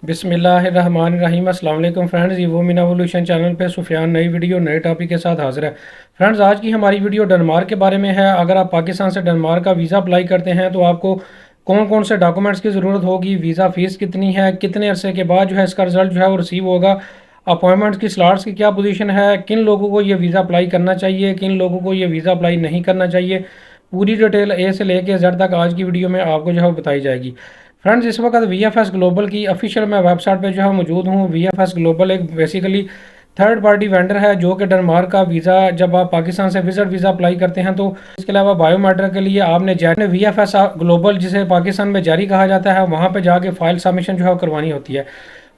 बिस्मिल्लाहिर्रहमानिर्रहीम। अस्सलाम वालेकुम फ्रेंड्स, ये मीना एवोल्यूशन चैनल पे सुफियान नई वीडियो नए टॉपिक के साथ हाजिर है। फ्रेंड्स, आज की हमारी वीडियो डेनमार्क के बारे में है। अगर आप पाकिस्तान से डेनमार्क का वीज़ा अप्लाई करते हैं तो आपको कौन कौन से डॉक्यूमेंट्स की ज़रूरत होगी, वीज़ा फ़ीस कितनी है, कितने अरसे के बाद जो है इसका रिज़ल्ट जो है वो रिसीव होगा, अपॉइंटमेंट्स की स्लॉट्स की क्या पोजीशन है, किन लोगों को ये वीज़ा अप्लाई करना चाहिए, किन लोगों को ये वीज़ा अप्लाई नहीं करना चाहिए, पूरी डिटेल ए से लेके जेड तक आज की वीडियो में आपको जो है वो बताई जाएगी। फ्रेंड्स, इस वक्त VFS ग्लोबल की ऑफिशियल मैं वेबसाइट पे जो है मौजूद हूँ। VFS ग्लोबल एक बेसिकली थर्ड पार्टी वेंडर है जो कि डेनमार्क का वीज़ा, जब आप पाकिस्तान से विजिट वीज़ा अप्लाई करते हैं तो इसके अलावा बायोमेट्रिक के लिए आपने VFS ग्लोबल, जिसे पाकिस्तान में जारी कहा जाता है, वहाँ पर जाके फाइल सबमिशन जो है करवानी होती है।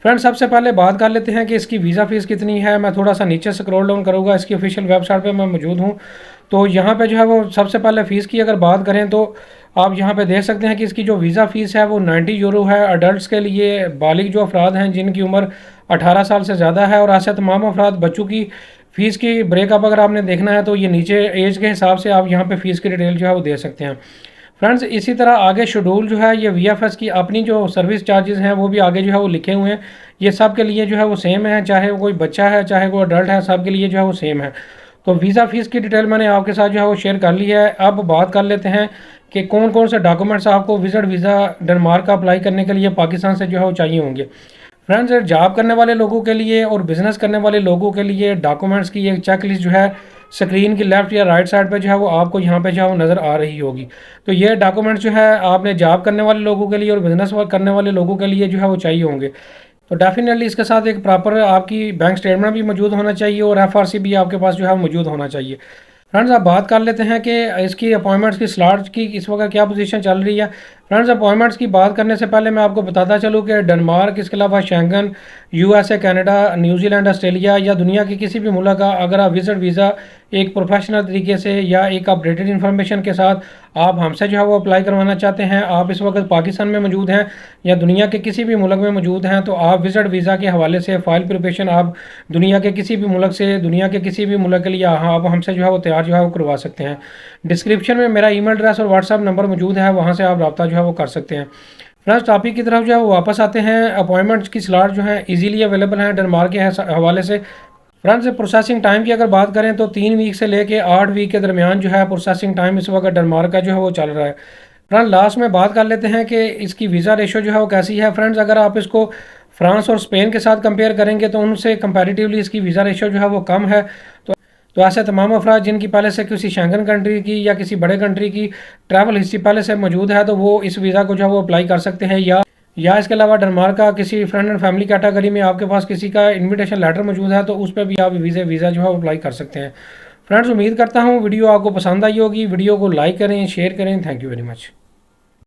फ्रेंड्स, सबसे पहले बात कर लेते हैं कि इसकी वीज़ा फ़ीस कितनी है। मैं थोड़ा सा नीचे स्क्रॉल डाउन करूँगा, इसकी ऑफिशियल वेबसाइट पे मैं मौजूद हूँ। तो यहाँ पे जो है वो सबसे पहले फ़ीस की अगर बात करें तो आप यहाँ पे देख सकते हैं कि इसकी जो वीज़ा फ़ीस है वो 90 यूरो है। अडल्ट्स के लिए, बालिग जो अफराद हैं जिनकी उम्र 18 साल से ज़्यादा है, और ऐसे तमाम अफराद बच्चों की फ़ीस की ब्रेकअप अगर आपने देखना है तो ये नीचे एज के हिसाब से आप यहाँ पे फ़ीस की डिटेल जो है वो दे सकते हैं। फ्रेंड्स, इसी तरह आगे शेड्यूल जो है ये VFS की अपनी जो सर्विस चार्जेस हैं वो भी आगे जो है वो लिखे हुए हैं। ये सब के लिए जो है वो सेम है, चाहे वो कोई बच्चा है चाहे कोई अडल्ट है, सब के लिए जो है वो सेम है। तो वीज़ा फ़ीस की डिटेल मैंने आपके साथ जो है वो शेयर कर ली है। अब बात कर लेते हैं कि कौन कौन से डॉक्यूमेंट्स आपको विजिट वीज़ा डेनमार्क का अप्लाई करने के लिए पाकिस्तान से जो है वो चाहिए होंगे। फ्रेंड्स, जॉब करने वाले लोगों के लिए और बिज़नेस करने वाले लोगों के लिए डॉक्यूमेंट्स की एक चेक लिस्ट जो है स्क्रीन की लेफ़्ट या राइट साइड पे जो है वो आपको यहाँ पे जो है वो नज़र आ रही होगी। तो ये डॉक्यूमेंट्स जो है आपने जॉब करने वाले लोगों के लिए और बिज़नेस करने वाले लोगों के लिए जो है वो चाहिए होंगे। तो डेफिनेटली इसके साथ एक प्रॉपर आपकी बैंक स्टेटमेंट भी मौजूद होना चाहिए और FRC भी आपके पास जो है मौजूद होना चाहिए। फ्रेंड्स, अब बात कर लेते हैं कि इसकी अपॉइंटमेंट्स की स्लॉट्स की इस वक्त क्या पोजीशन चल रही है। फ्रेंड्स, अपॉइंटमेंट्स की बात करने से पहले मैं आपको बताता चलूँ कि डेनमार्क, इसके अलावा Schengen, USA, Canada, New Zealand, Australia या दुनिया के किसी भी मुल्क का अगर आप विजिट वीज़ा एक प्रोफेशनल तरीके से या एक अपडेटेड इन्फॉर्मेशन के साथ आप हमसे जो है वो अप्लाई करवाना चाहते हैं, आप इस वक्त पाकिस्तान में मौजूद हैं या दुनिया के किसी भी मुल्क में मौजूद हैं, तो आप विजिट वीज़ा के हवाले से फ़ाइल प्रिपरेशन आप दुनिया के किसी भी मुल्क से, दुनिया के किसी भी मुल्क के लिए आप हमसे जो है वो तैयार जो है वो करवा सकते हैं। डिस्क्रिप्शन में मेरा ईमेल एड्रेस और व्हाट्सअप नंबर मौजूद है, वहाँ से आप रब्ता जो है वो कर सकते हैं। फ्रेंड्स, टॉपिक की तरफ जो है वो वापस आते हैं। अपॉइंटमेंट्स की स्लॉट जो है इजीली अवेलेबल हैं डेनमार्क के हवाले से। फ्रेंड्स, प्रोसेसिंग टाइम की अगर बात करें तो 3 वीक से लेके 8 वीक के दरमियान जो है प्रोसेसिंग टाइम इस वक्त डेनमार्क का जो है वो चल रहा है। फ्रेंड, लास्ट में बात कर लेते हैं कि इसकी वीज़ा रेशो जो है वो कैसी है। फ्रेंड्स, अगर आप इसको फ्रांस और स्पेन के साथ कंपेयर करेंगे तो उनसे कंपैरेटिवली इसकी वीज़ा रेशो जो है वो कम है। तो ऐसे तमाम अफराद जिनकी पहले से किसी शेंगन कंट्री की या किसी बड़े कंट्री की ट्रैवल हिस्ट्री पहले से मौजूद है तो वो इस वीज़ा को जो है वो अप्लाई कर सकते हैं। या इसके अलावा डेनमार्क का किसी फ्रेंड एंड फैमिली कैटेगरी में आपके पास किसी का इनविटेशन लेटर मौजूद है तो उस पर भी आप वीज़ा जो है अप्लाई कर सकते हैं। फ्रेंड्स, उम्मीद करता हूँ वीडियो आपको पसंद आई होगी। वीडियो को लाइक करें, शेयर करें। Thank you very much.